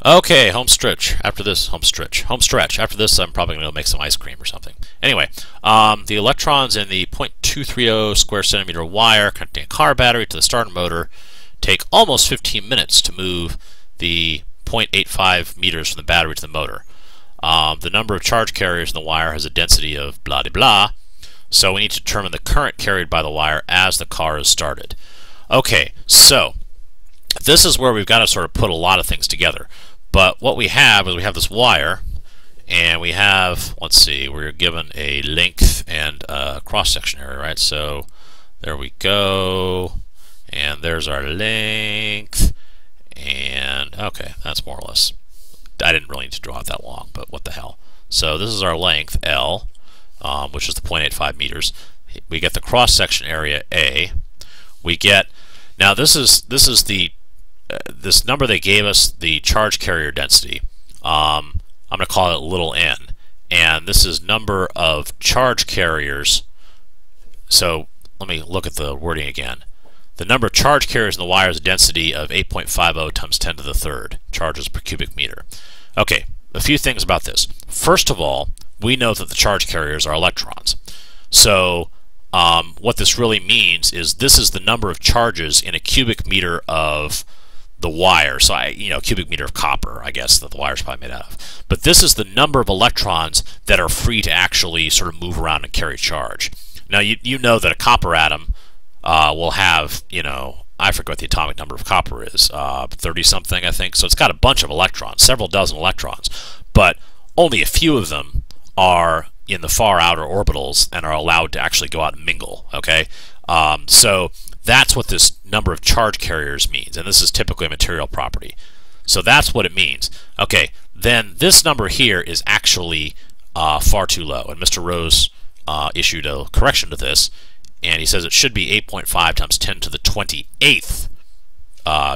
Okay, home stretch. After this, home stretch. After this, I'm probably going to make some ice cream or something. Anyway, the electrons in the 0.230 square centimeter wire connecting a car battery to the starter motor take almost 15 minutes to move the 0.85 meters from the battery to the motor. The number of charge carriers in the wire has a density of blah de blah, so we need to determine the current carried by the wire as the car is started. Okay, so this is where we've got to sort of put a lot of things together. But what we have is we have this wire, and we have, let's see, we're given a length and a cross-section area, right? So there we go, and there's our length, and okay, that's more or less. I didn't really need to draw it that long, but what the hell. So this is our length, L, which is the 0.85 meters. We get the cross-section area, A. We get, now this is the this number they gave us, the charge carrier density. I'm going to call it little n, and this is number of charge carriers. So let me look at the wording again. The number of charge carriers in the wire is a density of 8.50 times 10 to the third charges per cubic meter. Okay, a few things about this. First of all, we know that the charge carriers are electrons. So what this really means is this is the number of charges in a cubic meter of the wire. So cubic meter of copper, I guess, that the wire is probably made out of. But this is the number of electrons that are free to actually sort of move around and carry charge. Now you know that a copper atom will have, I forget what the atomic number of copper is, 30 something, I think. So it's got a bunch of electrons, several dozen electrons, but only a few of them are in the far outer orbitals and are allowed to actually go out and mingle. Okay, so that's what this number of charge carriers means, and this is typically a material property. So that's what it means. Okay, then this number here is actually far too low, and Mr. Rose issued a correction to this, and he says it should be 8.5 times 10 to the 28th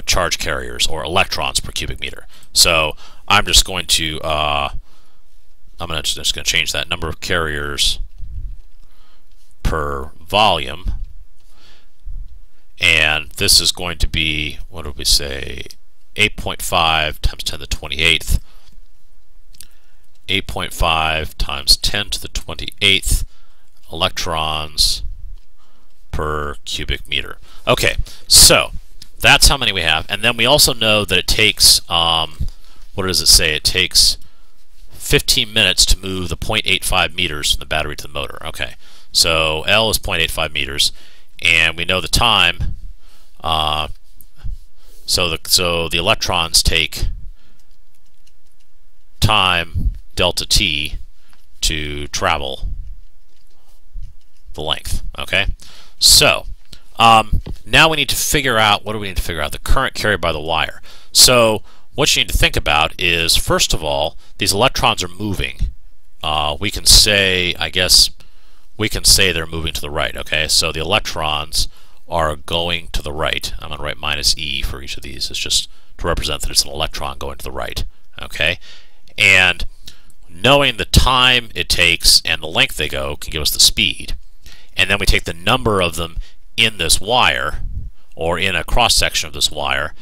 charge carriers, or electrons per cubic meter. So I'm just going to just going to change that number of carriers per volume. And this is going to be, what did we say, 8.5 times 10 to the 28th. 8.5 times 10 to the 28th electrons per cubic meter. Okay, so that's how many we have. And then we also know that it takes, what does it say? It takes 15 minutes to move the 0.85 meters from the battery to the motor. Okay, so L is 0.85 meters. And we know the time, so the electrons take time delta t to travel the length. Okay, so now we need to figure out, what do we need to figure out? The current carried by the wire. So what you need to think about is, first of all, these electrons are moving. We can say, I guess, we can say they're moving to the right. Okay, so the electrons are going to the right. I'm going to write minus e for each of these. It's just to represent that it's an electron going to the right. Okay, and knowing the time it takes and the length they go can give us the speed. And then we take the number of them in this wire, or in a cross-section of this wire,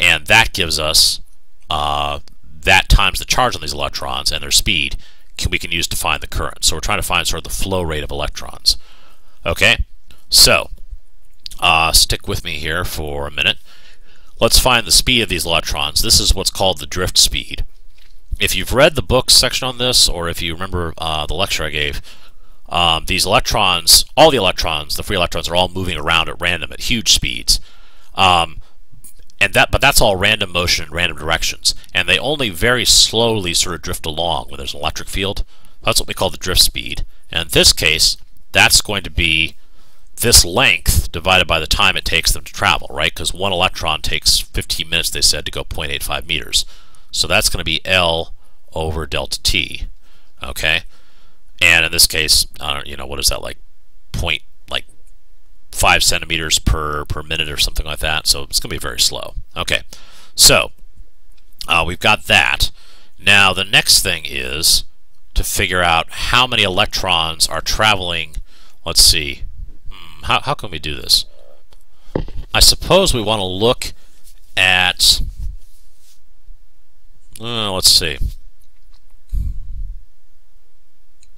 and that gives us that times the charge on these electrons and their speed we can use to find the current. So we're trying to find sort of the flow rate of electrons. Okay, so stick with me here for a minute. Let's find the speed of these electrons. This is what's called the drift speed. If you've read the book section on this, or if you remember the lecture I gave, these electrons, all the electrons, the free electrons, are all moving around at random at huge speeds. But that's all random motion in random directions, and they only very slowly sort of drift along when there's an electric field. That's what we call the drift speed. And in this case, that's going to be this length divided by the time it takes them to travel, right? Because one electron takes 15 minutes, they said, to go 0.85 meters. So that's going to be L over delta t. Okay, and in this case, what is that, like 5 centimeters per minute or something like that, so it's going to be very slow. Okay, so we've got that. Now the next thing is to figure out how many electrons are traveling. Let's see, how can we do this? I suppose we want to look at Let's see.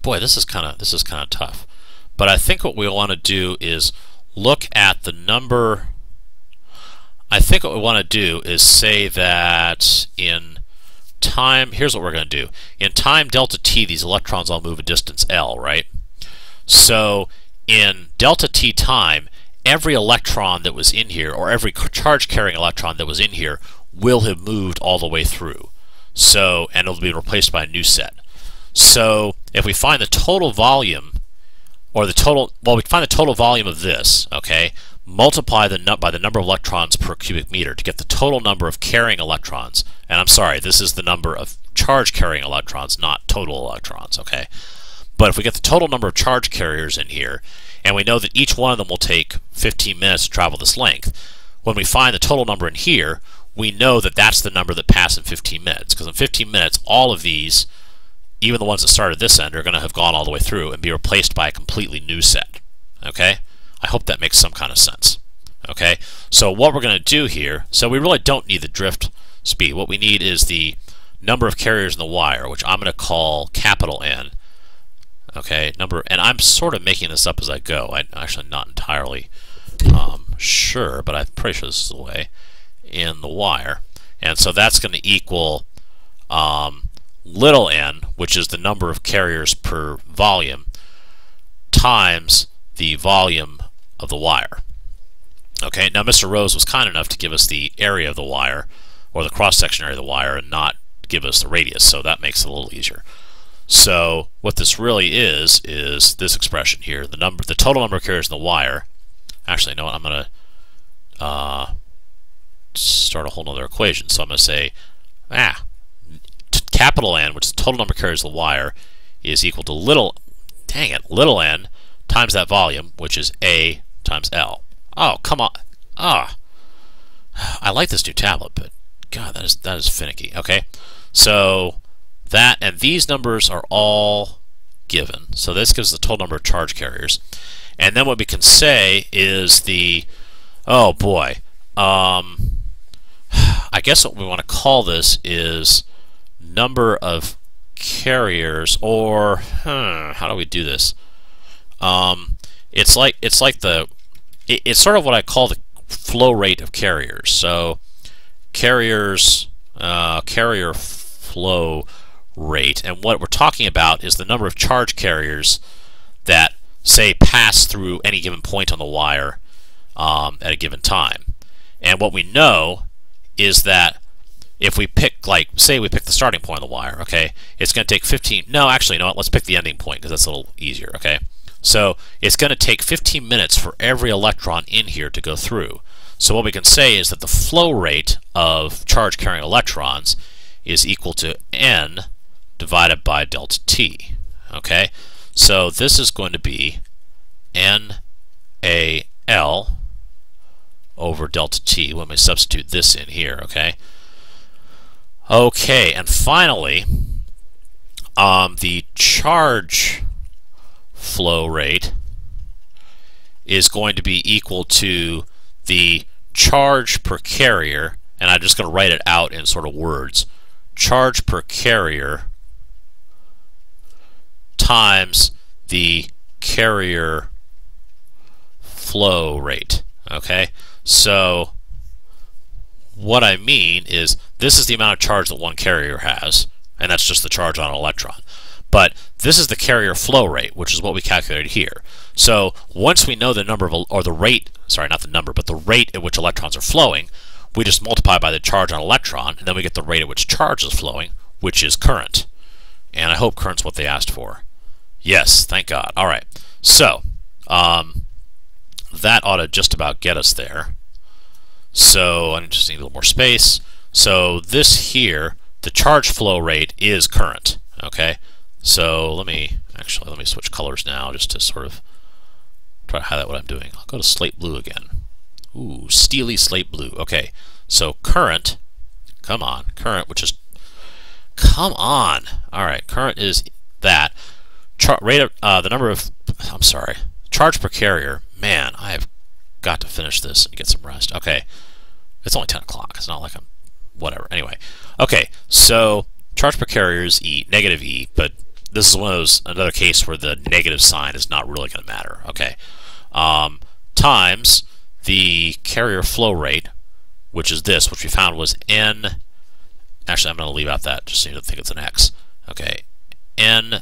Boy, this is kind of tough. But I think what we want to do is look at the number. I think what we want to do is say that in time, here's what we're going to do. In time delta t, these electrons all move a distance L, right? So in delta t time, every electron that was in here, or every charge-carrying electron that was in here, will have moved all the way through. So, and it'll be replaced by a new set. So if we find the total volume, or the total, well, we find the total volume of this, okay, multiply by the number of electrons per cubic meter to get the total number of carrying electrons. And I'm sorry, this is the number of charge-carrying electrons, not total electrons, okay? But if we get the total number of charge carriers in here, and we know that each one of them will take 15 minutes to travel this length, when we find the total number in here, we know that that's the number that passed in 15 minutes. Because in 15 minutes, all of these, even the ones that started this end, are going to have gone all the way through and be replaced by a completely new set. Okay? I hope that makes some kind of sense. Okay? So what we're going to do here, so we really don't need the drift speed. What we need is the number of carriers in the wire, which I'm going to call capital N. Okay, and I'm sort of making this up as I go. I'm actually not entirely sure, but I'm pretty sure this is the way in the wire. And so that's going to equal little n, which is the number of carriers per volume, times the volume of the wire. Okay, now Mr. Rose was kind enough to give us the area of the wire, or the cross-section area of the wire, and not give us the radius, so that makes it a little easier. So what this really is this expression here, the total number of carriers in the wire. Actually, you know what, I'm going to start a whole other equation. So I'm going to say, capital N, which is the total number of carriers in the wire, is equal to little n times that volume, which is A times L. Oh, come on. I like this new tablet, but God, that is finicky. Okay, so that, and these numbers are all given. So this gives the total number of charge carriers. And then what we can say is the, oh boy, I guess what we want to call this is number of carriers, or how do we do this? It's sort of what I call the flow rate of carriers. So carriers, carrier flow rate, and what we're talking about is the number of charge carriers that, say, pass through any given point on the wire at a given time. And what we know is that if we pick, like, say we pick the starting point on the wire, okay, it's going to take 15, no, actually, no, let's pick the ending point because that's a little easier, okay? So it's going to take 15 minutes for every electron in here to go through. So what we can say is that the flow rate of charge carrying electrons is equal to n divided by delta t. Okay, so this is going to be NaL over delta t. Let me substitute this in here. Okay. Okay, and finally, the charge flow rate is going to be equal to the charge per carrier, and I'm just going to write it out in sort of words. Charge per carrier times the carrier flow rate. Okay, so what I mean is this is the amount of charge that one carrier has, and that's just the charge on an electron. But this is the carrier flow rate, which is what we calculated here. So once we know the number of, or the rate, sorry, not the number, but the rate at which electrons are flowing, we just multiply by the charge on an electron, and then we get the rate at which charge is flowing, which is current. And I hope current's what they asked for. Yes, thank God. All right. So that ought to just about get us there. So I just need a little more space. So this here, the charge flow rate is current. Okay. So let me switch colors now just to sort of try to highlight what I'm doing. I'll go to slate blue again. Ooh, steely slate blue. Okay, so current, come on, current, which is, come on. All right, current is that. Rate of, the number of, I'm sorry, charge per carrier. Man, I have got to finish this and get some rest. Okay, it's only 10 o'clock. It's not like I'm whatever. Anyway, okay, so charge per carrier is E, negative E, but this is one of those, another case where the negative sign is not really going to matter. Okay, times the carrier flow rate, which is this, which we found was N. Actually, I'm going to leave out that just so you don't think it's an X. Okay, NAL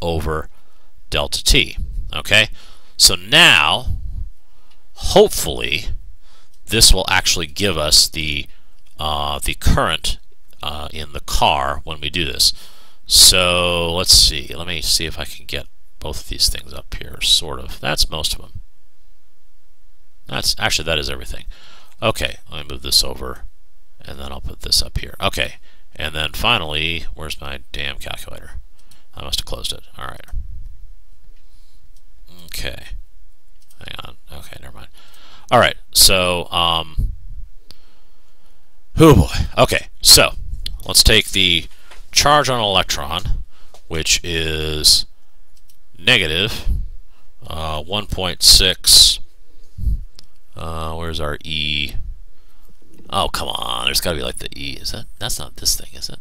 over delta T. Okay, so now hopefully this will actually give us the current in the car when we do this. So let's see. Let me see if I can get both of these things up here. Sort of. That's most of them. That's actually, that is everything. Okay, let me move this over, and then I'll put this up here. Okay, and then finally, where's my damn calculator? I must have closed it. All right. Okay. Hang on. Okay, never mind. All right. So, oh boy. Okay. So, let's take the charge on an electron, which is negative 1.6. Where's our E? Oh, come on. There's got to be like the E. Is that? That's not this thing, is it?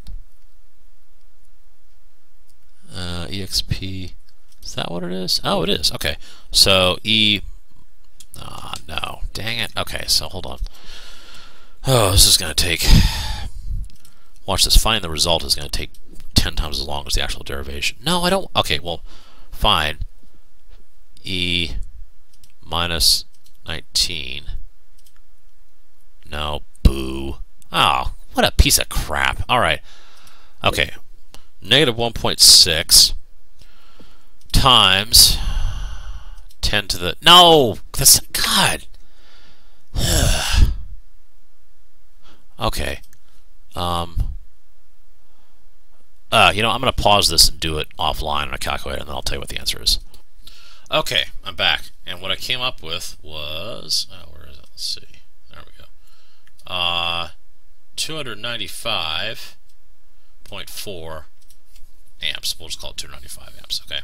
EXP. Is that what it is? Oh, it is. Okay. So E. Ah, no. Dang it. Okay. So hold on. Oh, this is going to take. Watch this. Finding the result is going to take 10 times as long as the actual derivation. No, I don't. Okay. Well, fine. E minus 19. No. Boo. Oh, what a piece of crap. All right. Okay. Negative 1.6 times 10 to the... No! That's... God! Okay. You know, I'm going to pause this and do it offline on a calculator, and then I'll tell you what the answer is. Okay, I'm back. And what I came up with was... Oh, where is it? Let's see. There we go. 295.4 amps. We'll just call it 295 amps, okay?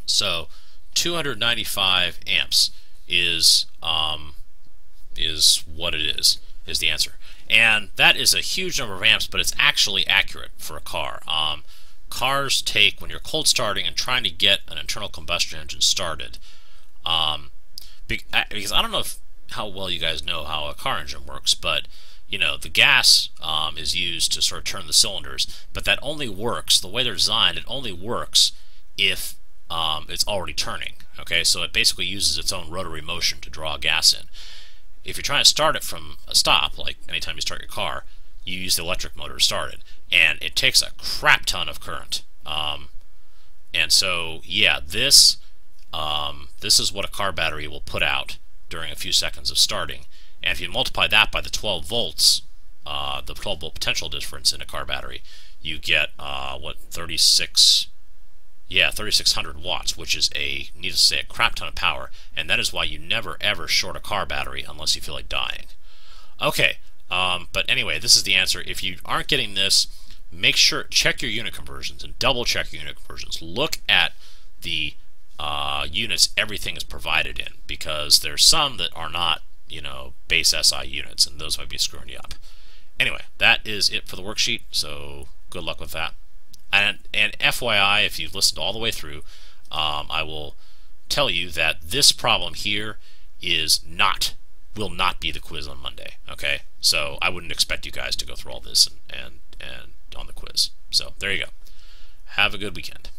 So 295 amps is what it is the answer. And that is a huge number of amps, but it's actually accurate for a car. Cars take, when you're cold starting and trying to get an internal combustion engine started, because I don't know how well you guys know how a car engine works, but you know, the gas is used to sort of turn the cylinders, but that only works, the way they're designed, it only works if it's already turning. Okay, so it basically uses its own rotary motion to draw gas in. If you're trying to start it from a stop, like anytime you start your car, you use the electric motor to start it, and it takes a crap ton of current. And so, yeah, this is what a car battery will put out during a few seconds of starting. And if you multiply that by the 12 volts, the 12 volt potential difference in a car battery, you get what, 3600 watts, which is needless to say, a crap ton of power. And that is why you never ever short a car battery unless you feel like dying. Okay, but anyway, this is the answer. If you aren't getting this, make sure, check your unit conversions and double check your unit conversions. Look at the units everything is provided in, because there's some that are not, you know, base SI units, and those might be screwing you up. Anyway, that is it for the worksheet, so good luck with that. And FYI, if you've listened all the way through, I will tell you that this problem here will not be the quiz on Monday. Okay, so I wouldn't expect you guys to go through all this and on the quiz. So there you go. Have a good weekend.